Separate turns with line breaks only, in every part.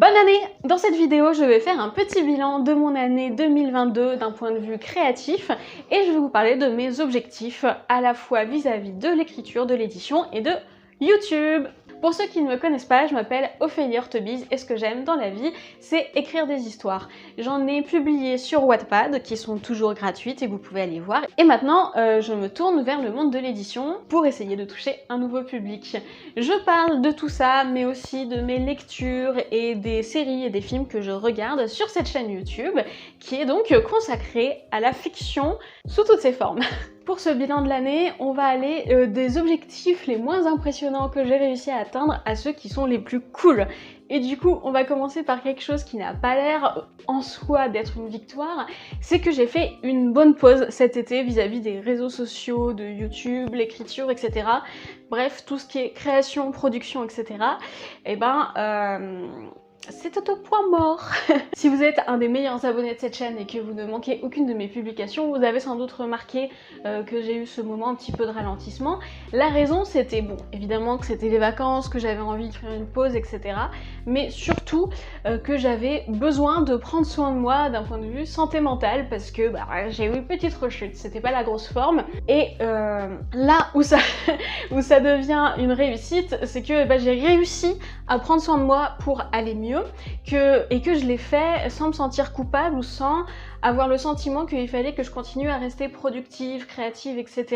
Bonne année! Dans cette vidéo, je vais faire un petit bilan de mon année 2022 d'un point de vue créatif et je vais vous parler de mes objectifs à la fois vis-à-vis de l'écriture, de l'édition et de YouTube. Pour ceux qui ne me connaissent pas, je m'appelle Ophélie Hortebise et ce que j'aime dans la vie, c'est écrire des histoires. J'en ai publié sur Wattpad, qui sont toujours gratuites et vous pouvez aller voir. Et maintenant, je me tourne vers le monde de l'édition pour essayer de toucher un nouveau public. Je parle de tout ça, mais aussi de mes lectures et des séries et des films que je regarde sur cette chaîne YouTube, qui est donc consacrée à la fiction sous toutes ses formes. Pour ce bilan de l'année, on va aller des objectifs les moins impressionnants que j'ai réussi à atteindre à ceux qui sont les plus cool. Et du coup, on va commencer par quelque chose qui n'a pas l'air en soi d'être une victoire, c'est que j'ai fait une bonne pause cet été vis-à-vis des réseaux sociaux, de YouTube, l'écriture, etc. Bref, tout ce qui est création, production, etc. Et c'est au point mort. Si vous êtes un des meilleurs abonnés de cette chaîne et que vous ne manquez aucune de mes publications, vous avez sans doute remarqué que j'ai eu ce moment un petit peu de ralentissement. La raison, c'était, bon, évidemment que c'était les vacances, que j'avais envie de faire une pause, etc. Mais surtout que j'avais besoin de prendre soin de moi d'un point de vue santé mentale parce que j'ai eu une petite rechute, c'était pas la grosse forme. Et là où ça, devient une réussite, c'est que j'ai réussi à prendre soin de moi pour aller mieux. Et que je l'ai fait sans me sentir coupable ou sans avoir le sentiment qu'il fallait que je continue à rester productive, créative, etc.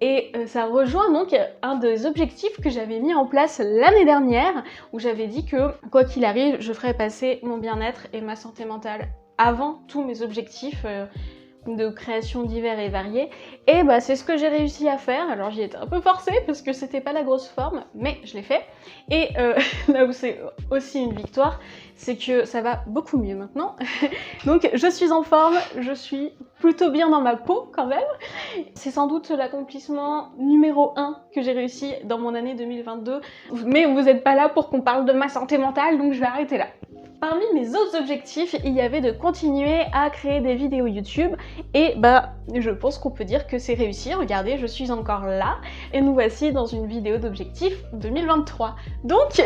Et ça rejoint donc un des objectifs que j'avais mis en place l'année dernière, où j'avais dit que quoi qu'il arrive, je ferais passer mon bien-être et ma santé mentale avant tous mes objectifs de création divers et variés. Et c'est ce que j'ai réussi à faire. Alors j'y étais un peu forcée parce que c'était pas la grosse forme, mais je l'ai fait. Et là où c'est aussi une victoire, c'est que ça va beaucoup mieux maintenant. Donc je suis en forme, je suis plutôt bien dans ma peau quand même. C'est sans doute l'accomplissement numéro 1 que j'ai réussi dans mon année 2022. Mais vous n'êtes pas là pour qu'on parle de ma santé mentale, donc je vais arrêter là. Parmi mes autres objectifs, il y avait de continuer à créer des vidéos YouTube et je pense qu'on peut dire que c'est réussi. Regardez, je suis encore là et nous voici dans une vidéo d'objectif 2023. Donc,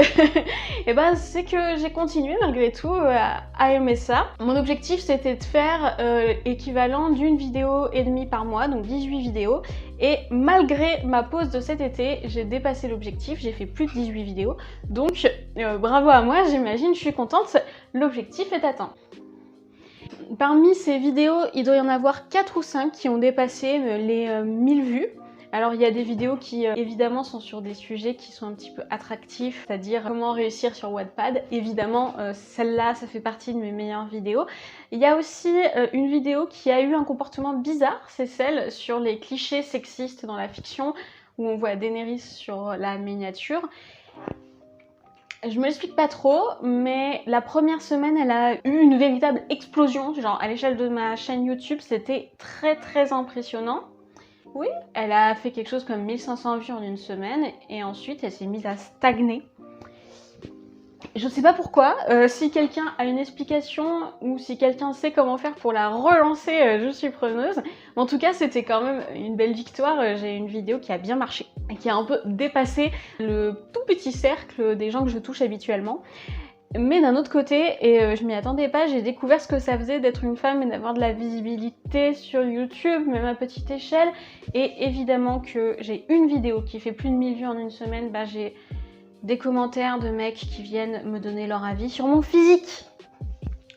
c'est que j'ai continué malgré tout à aimer ça. Mon objectif, c'était de faire équivalent d'une vidéo et demie par mois, donc 18 vidéos. Et malgré ma pause de cet été, j'ai dépassé l'objectif, j'ai fait plus de 18 vidéos. Donc bravo à moi, j'imagine, je suis contente, l'objectif est atteint. Parmi ces vidéos, il doit y en avoir 4 ou 5 qui ont dépassé les 1000 vues. Alors il y a des vidéos qui évidemment sont sur des sujets qui sont un petit peu attractifs, c'est-à-dire comment réussir sur Wattpad. Évidemment, celle-là, ça fait partie de mes meilleures vidéos. Il y a aussi une vidéo qui a eu un comportement bizarre, c'est celle sur les clichés sexistes dans la fiction, où on voit Daenerys sur la miniature. Je me l'explique pas trop, mais la première semaine, elle a eu une véritable explosion. Genre à l'échelle de ma chaîne YouTube, c'était très impressionnant. Oui, elle a fait quelque chose comme 1500 vues en une semaine et ensuite elle s'est mise à stagner. Je sais pas pourquoi, si quelqu'un a une explication ou si quelqu'un sait comment faire pour la relancer, je suis preneuse. En tout cas, c'était quand même une belle victoire, j'ai une vidéo qui a bien marché et qui a un peu dépassé le tout petit cercle des gens que je touche habituellement. Mais d'un autre côté, et je m'y attendais pas, j'ai découvert ce que ça faisait d'être une femme et d'avoir de la visibilité sur YouTube, même à petite échelle. Et évidemment que j'ai une vidéo qui fait plus de 1000 vues en une semaine, j'ai des commentaires de mecs qui viennent me donner leur avis sur mon physique.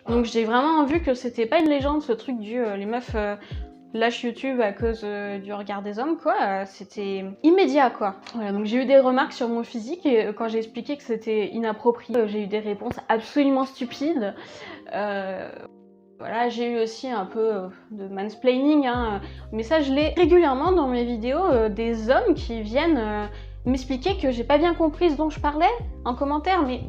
Donc j'ai vraiment vu que c'était pas une légende, ce truc du les meufs lâchent YouTube à cause du regard des hommes, quoi. C'était immédiat, quoi. Voilà, donc j'ai eu des remarques sur mon physique et quand j'ai expliqué que c'était inapproprié, j'ai eu des réponses absolument stupides. Voilà, j'ai eu aussi un peu de mansplaining, mais ça je l'ai régulièrement dans mes vidéos, des hommes qui viennent m'expliquer que j'ai pas bien compris ce dont je parlais en commentaire, mais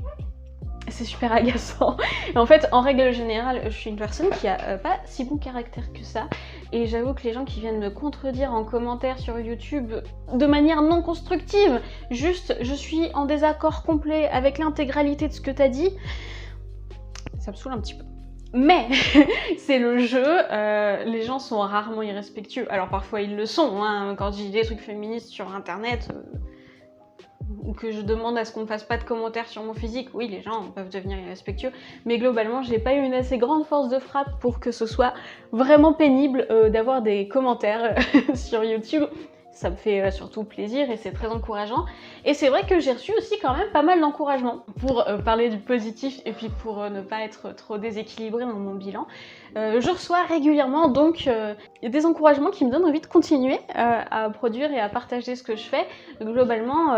c'est super agaçant. Et en fait, en règle générale, je suis une personne qui a pas si bon caractère que ça. Et j'avoue que les gens qui viennent me contredire en commentaire sur YouTube de manière non constructive, juste je suis en désaccord complet avec l'intégralité de ce que t'as dit, ça me saoule un petit peu. Mais c'est le jeu, les gens sont rarement irrespectueux. Alors parfois ils le sont, quand je dis des trucs féministes sur internet, ou que je demande à ce qu'on me fasse pas de commentaires sur mon physique, oui, les gens peuvent devenir irrespectueux, mais globalement, j'ai pas eu une assez grande force de frappe pour que ce soit vraiment pénible d'avoir des commentaires sur YouTube. Ça me fait surtout plaisir et c'est très encourageant. Et c'est vrai que j'ai reçu aussi quand même pas mal d'encouragements pour parler du positif et puis pour ne pas être trop déséquilibrée dans mon bilan. Je reçois régulièrement donc des encouragements qui me donnent envie de continuer à produire et à partager ce que je fais. Globalement,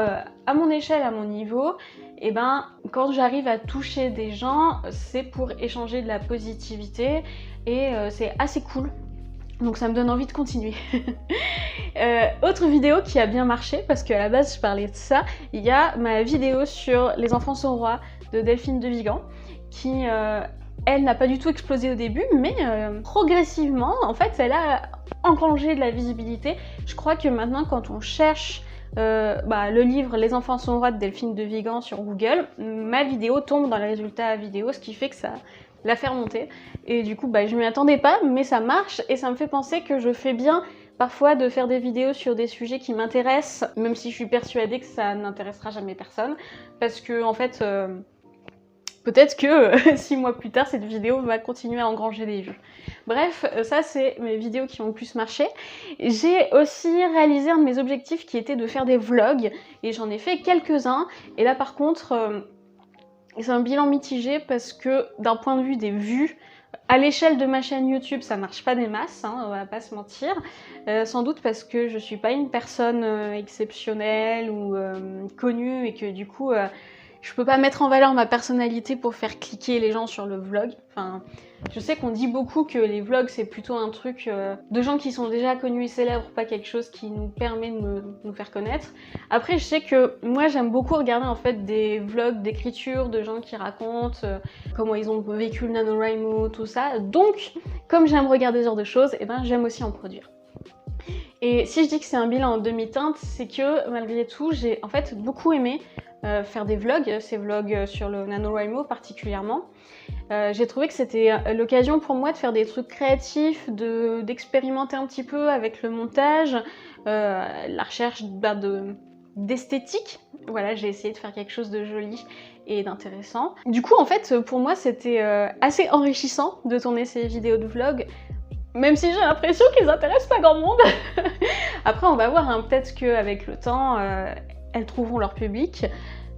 à mon échelle, à mon niveau, et ben, quand j'arrive à toucher des gens, c'est pour échanger de la positivité et c'est assez cool. Donc ça me donne envie de continuer. Autre vidéo qui a bien marché, parce qu'à la base je parlais de ça, il y a ma vidéo sur Les enfants sont rois de Delphine de Vigan, qui elle n'a pas du tout explosé au début, mais progressivement, en fait, elle a engrangé de la visibilité. Je crois que maintenant, quand on cherche le livre Les enfants sont rois de Delphine de Vigan sur Google, ma vidéo tombe dans les résultats vidéo, ce qui fait que ça la fait remonter. Et du coup, je m'y attendais pas, mais ça marche et ça me fait penser que je fais bien parfois de faire des vidéos sur des sujets qui m'intéressent, même si je suis persuadée que ça n'intéressera jamais personne, parce que en fait, peut-être que 6 mois plus tard, cette vidéo va continuer à engranger des vues. Bref, ça c'est mes vidéos qui ont le plus marché. J'ai aussi réalisé un de mes objectifs qui était de faire des vlogs, et j'en ai fait quelques-uns, et là par contre, c'est un bilan mitigé parce que d'un point de vue des vues, à l'échelle de ma chaîne YouTube, ça marche pas des masses, hein, on va pas se mentir. Sans doute parce que je suis pas une personne exceptionnelle ou connue et que du coup, je peux pas mettre en valeur ma personnalité pour faire cliquer les gens sur le vlog. Enfin, je sais qu'on dit beaucoup que les vlogs c'est plutôt un truc de gens qui sont déjà connus et célèbres, pas quelque chose qui nous permet de nous faire connaître. Après, je sais que moi j'aime beaucoup regarder en fait des vlogs d'écriture de gens qui racontent comment ils ont vécu le NaNoWriMo, tout ça. Donc, comme j'aime regarder ce genre de choses, et ben j'aime aussi en produire. Et si je dis que c'est un bilan en demi-teinte, c'est que malgré tout, j'ai en fait beaucoup aimé faire des vlogs, ces vlogs sur le NaNoWriMo particulièrement. J'ai trouvé que c'était l'occasion pour moi de faire des trucs créatifs, d'expérimenter un petit peu avec le montage, la recherche d'esthétique. Voilà, j'ai essayé de faire quelque chose de joli et d'intéressant. Du coup, en fait, pour moi, c'était assez enrichissant de tourner ces vidéos de vlog, même si j'ai l'impression qu'ils intéressent pas grand monde. Après, on va voir, hein, peut-être qu'avec le temps, elles trouveront leur public.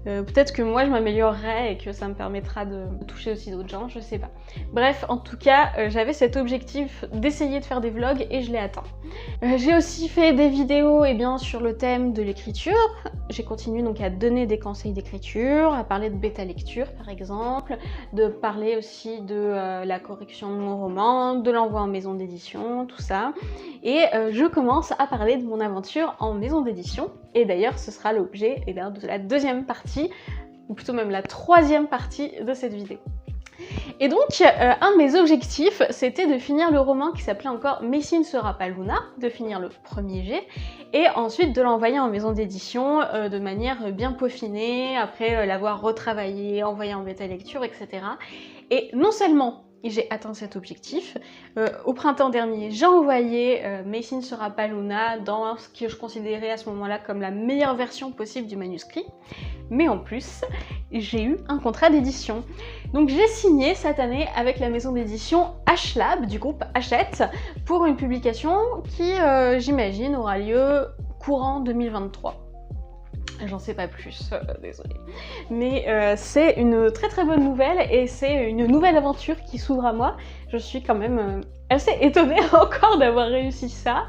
Peut-être que moi je m'améliorerai et que ça me permettra de toucher aussi d'autres gens, je sais pas. Bref, en tout cas, j'avais cet objectif d'essayer de faire des vlogs et je l'ai atteint. J'ai aussi fait des vidéos sur le thème de l'écriture. J'ai continué donc à donner des conseils d'écriture, à parler de bêta lecture par exemple, de parler aussi de la correction de mon roman, de l'envoi en maison d'édition, tout ça. Et je commence à parler de mon aventure en maison d'édition. Et d'ailleurs, ce sera l'objet de la deuxième partie, ou plutôt même la troisième partie de cette vidéo. Et donc, un de mes objectifs, c'était de finir le roman qui s'appelait encore « Messi ne sera pas Luna », de finir le premier jet, et ensuite de l'envoyer en maison d'édition de manière bien peaufinée, après l'avoir retravaillé, envoyé en bêta lecture, etc. Et non seulement j'ai atteint cet objectif. Au printemps dernier, j'ai envoyé Messi ne sera pas Luna dans ce que je considérais à ce moment-là comme la meilleure version possible du manuscrit. Mais en plus, j'ai eu un contrat d'édition. Donc j'ai signé cette année avec la maison d'édition HLab du groupe Hachette pour une publication qui, j'imagine, aura lieu courant 2023. J'en sais pas plus, désolée. Mais c'est une très très bonne nouvelle et c'est une nouvelle aventure qui s'ouvre à moi. Je suis quand même assez étonnée encore d'avoir réussi ça,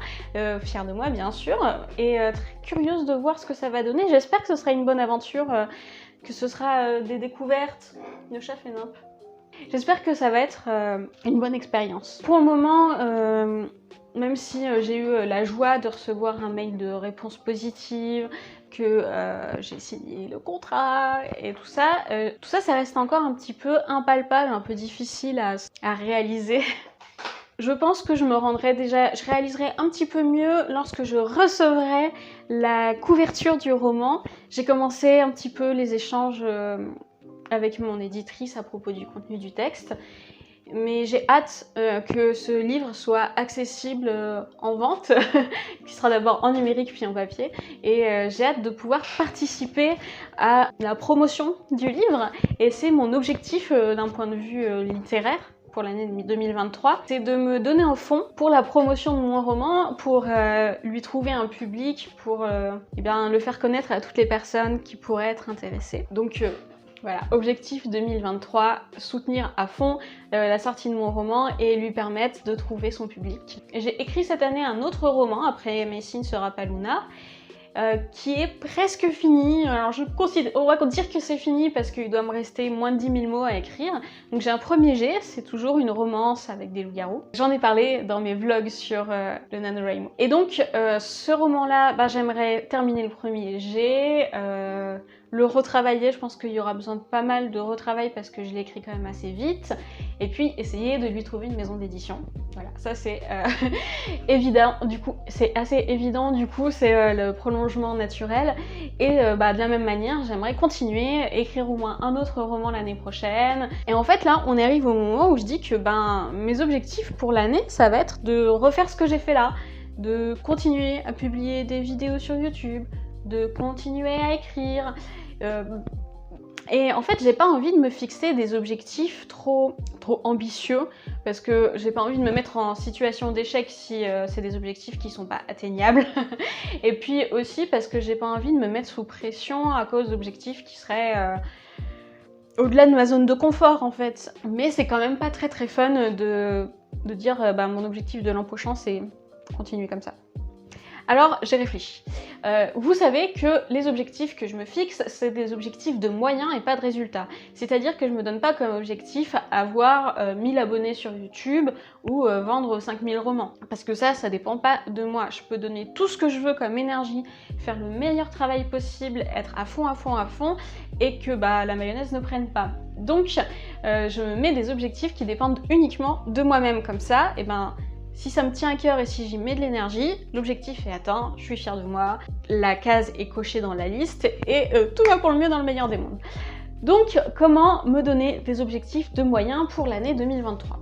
fière de moi bien sûr, et très curieuse de voir ce que ça va donner. J'espère que ce sera une bonne aventure, que ce sera des découvertes. Le chat fait nimp. J'espère que ça va être une bonne expérience. Pour le moment, même si j'ai eu la joie de recevoir un mail de réponse positive, que j'ai signé le contrat et tout ça, ça reste encore un petit peu impalpable, un peu difficile à réaliser. Je pense que je réaliserai un petit peu mieux lorsque je recevrai la couverture du roman. J'ai commencé un petit peu les échanges avec mon éditrice à propos du contenu du texte. mais j'ai hâte que ce livre soit accessible en vente, qui sera d'abord en numérique puis en papier, et j'ai hâte de pouvoir participer à la promotion du livre, et c'est mon objectif d'un point de vue littéraire pour l'année 2023, c'est de me donner un fond pour la promotion de mon roman, pour lui trouver un public, pour eh bien, le faire connaître à toutes les personnes qui pourraient être intéressées. Donc voilà, objectif 2023, soutenir à fond la sortie de mon roman et lui permettre de trouver son public. J'ai écrit cette année un autre roman, après Mes signes sera pas Luna, qui est presque fini. Alors on va dire que c'est fini parce qu'il doit me rester moins de 10 000 mots à écrire. Donc j'ai un premier jet, c'est toujours une romance avec des loups-garous. J'en ai parlé dans mes vlogs sur le NaNoWriMo. Et donc ce roman-là, j'aimerais terminer le premier jet, le retravailler. Je pense qu'il y aura besoin de pas mal de retravail parce que je l'ai écrit quand même assez vite. Et puis essayer de lui trouver une maison d'édition. Voilà, ça c'est évident. Du coup, c'est assez évident. Du coup, c'est le prolongement naturel. Et de la même manière, j'aimerais continuer, écrire au moins un autre roman l'année prochaine. Et en fait, là, on arrive au moment où je dis que mes objectifs pour l'année, ça va être de refaire ce que j'ai fait là, de continuer à publier des vidéos sur YouTube, de continuer à écrire. Et en fait, j'ai pas envie de me fixer des objectifs trop ambitieux parce que j'ai pas envie de me mettre en situation d'échec si c'est des objectifs qui sont pas atteignables. Et puis aussi parce que j'ai pas envie de me mettre sous pression à cause d'objectifs qui seraient au-delà de ma zone de confort en fait. Mais c'est quand même pas très fun de dire mon objectif de l'an prochain c'est continuer comme ça. Alors j'ai réfléchi. Vous savez que les objectifs que je me fixe, c'est des objectifs de moyens et pas de résultats. C'est-à-dire que je me donne pas comme objectif avoir 1000 abonnés sur YouTube ou vendre 5000 romans. Parce que ça dépend pas de moi. Je peux donner tout ce que je veux comme énergie, faire le meilleur travail possible, être à fond, et que la mayonnaise ne prenne pas. Donc je me mets des objectifs qui dépendent uniquement de moi-même. Comme ça, si ça me tient à cœur et si j'y mets de l'énergie, l'objectif est atteint, je suis fière de moi, la case est cochée dans la liste et tout va pour le mieux dans le meilleur des mondes. Donc, comment me donner des objectifs de moyens pour l'année 2023 ?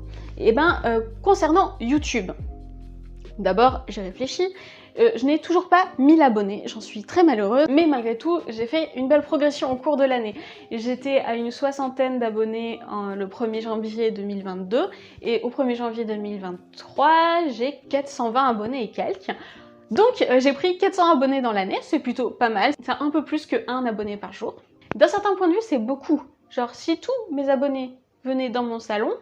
Concernant YouTube, d'abord j'ai réfléchi. Je n'ai toujours pas 1000 abonnés, j'en suis très malheureuse, mais malgré tout, j'ai fait une belle progression au cours de l'année. J'étais à une 60aine d'abonnés le 1er janvier 2022, et au 1er janvier 2023, j'ai 420 abonnés et quelques. Donc j'ai pris 400 abonnés dans l'année, c'est plutôt pas mal, c'est un peu plus que 1 abonné par jour. D'un certain point de vue, c'est beaucoup. Genre, si tous mes abonnés venaient dans mon salon,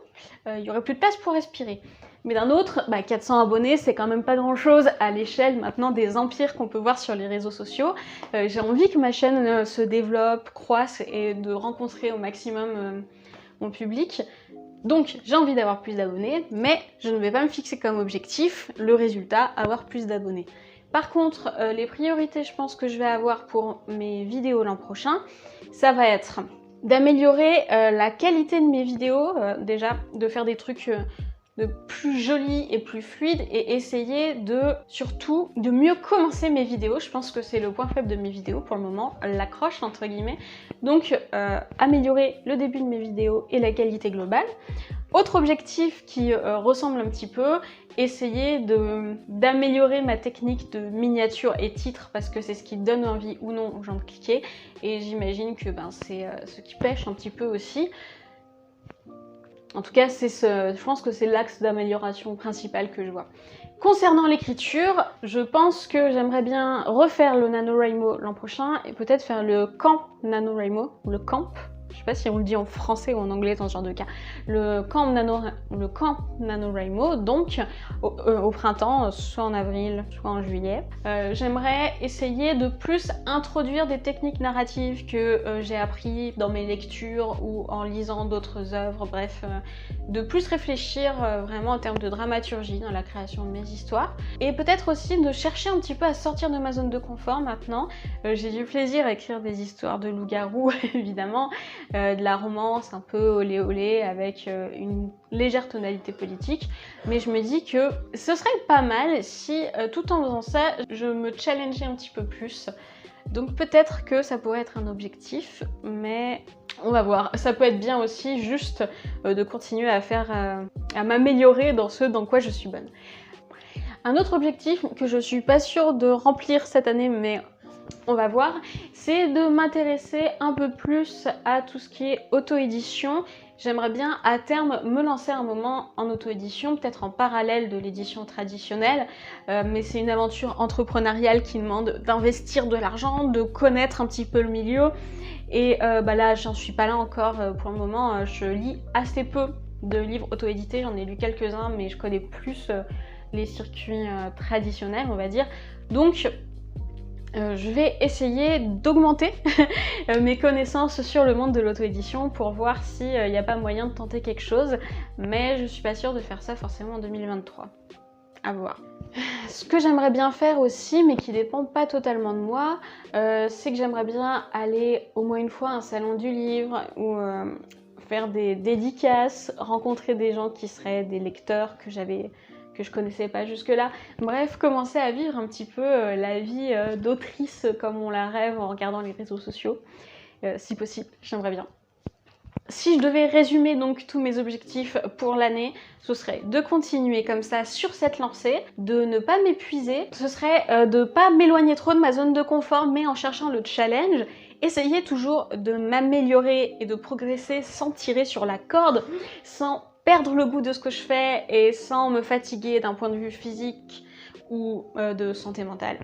il y aurait plus de place pour respirer. Mais d'un autre, 400 abonnés, c'est quand même pas grand-chose à l'échelle maintenant des empires qu'on peut voir sur les réseaux sociaux. J'ai envie que ma chaîne se développe, croisse et de rencontrer au maximum mon public. Donc j'ai envie d'avoir plus d'abonnés, mais je ne vais pas me fixer comme objectif le résultat, avoir plus d'abonnés. Par contre, les priorités, je pense que je vais avoir pour mes vidéos l'an prochain, ça va être d'améliorer la qualité de mes vidéos, déjà de faire des trucs de plus joli et plus fluide et essayer surtout de mieux commencer mes vidéos. Je pense que c'est le point faible de mes vidéos pour le moment, l'accroche entre guillemets. Donc améliorer le début de mes vidéos et la qualité globale. Autre objectif qui ressemble un petit peu, essayer d'améliorer ma technique de miniature et titre parce que c'est ce qui donne envie ou non aux gens de cliquer et j'imagine que c'est ce qui pêche un petit peu aussi. En tout cas, je pense que c'est l'axe d'amélioration principal que je vois. Concernant l'écriture, je pense que j'aimerais bien refaire le NaNoWriMo l'an prochain et peut-être faire le camp NaNoWriMo, ou le camp, je sais pas si on le dit en français ou en anglais dans ce genre de cas, le camp NaNoWriMo, donc au printemps, soit en avril, soit en juillet. J'aimerais essayer de plus introduire des techniques narratives que j'ai appris dans mes lectures ou en lisant d'autres œuvres, bref, de plus réfléchir vraiment en termes de dramaturgie dans la création de mes histoires. Et peut-être aussi de chercher un petit peu à sortir de ma zone de confort maintenant. J'ai du plaisir à écrire des histoires de loups-garous, évidemment, de la romance un peu olé olé avec une légère tonalité politique, mais je me dis que ce serait pas mal si tout en faisant ça, je me challengeais un petit peu plus. Donc peut-être que ça pourrait être un objectif, mais On va voir. Ça peut être bien aussi juste de continuer à m'améliorer dans ce dans quoi je suis bonne. Un autre objectif que je suis pas sûre de remplir cette année, mais on va voir, c'est de m'intéresser un peu plus à tout ce qui est auto-édition. J'aimerais bien à terme me lancer un moment en auto-édition, peut-être en parallèle de l'édition traditionnelle, mais c'est une aventure entrepreneuriale qui demande d'investir de l'argent, de connaître un petit peu le milieu, et là j'en suis pas là encore pour le moment. Je lis assez peu de livres auto-édités, j'en ai lu quelques-uns, mais je connais plus les circuits traditionnels, on va dire. Donc je vais essayer d'augmenter mes connaissances sur le monde de l'auto-édition pour voir s'il n'y a pas moyen de tenter quelque chose, mais je suis pas sûre de faire ça forcément en 2023. À voir. Ce que j'aimerais bien faire aussi, mais qui dépend pas totalement de moi, c'est que j'aimerais bien aller au moins une fois à un salon du livre ou faire des dédicaces, rencontrer des gens qui seraient des lecteurs que je connaissais pas jusque-là. Bref, commencer à vivre un petit peu la vie d'autrice comme on la rêve en regardant les réseaux sociaux. Si possible, j'aimerais bien. Si je devais résumer donc tous mes objectifs pour l'année, ce serait de continuer comme ça sur cette lancée, de ne pas m'épuiser, ce serait de ne pas m'éloigner trop de ma zone de confort, mais en cherchant le challenge, essayer toujours de m'améliorer et de progresser sans tirer sur la corde, sans perdre le goût de ce que je fais et sans me fatiguer d'un point de vue physique ou de santé mentale.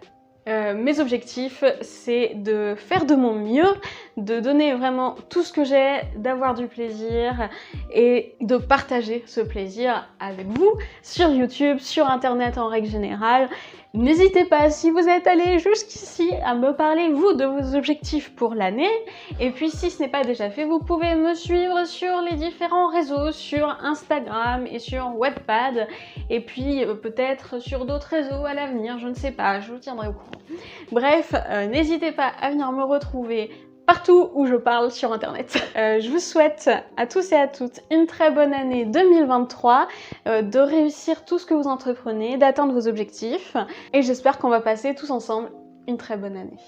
Mes objectifs, c'est de faire de mon mieux, de donner vraiment tout ce que j'ai, d'avoir du plaisir et de partager ce plaisir avec vous sur YouTube, sur internet en règle générale. N'hésitez pas, si vous êtes allé jusqu'ici, à me parler, vous, de vos objectifs pour l'année. Et puis, si ce n'est pas déjà fait, vous pouvez me suivre sur les différents réseaux, sur Instagram et sur Wattpad. Et puis, peut-être sur d'autres réseaux à l'avenir, je ne sais pas, je vous tiendrai au courant. Bref, n'hésitez pas à venir me retrouver partout où je parle sur internet. Je vous souhaite à tous et à toutes une très bonne année 2023, de réussir tout ce que vous entreprenez, d'atteindre vos objectifs, et j'espère qu'on va passer tous ensemble une très bonne année.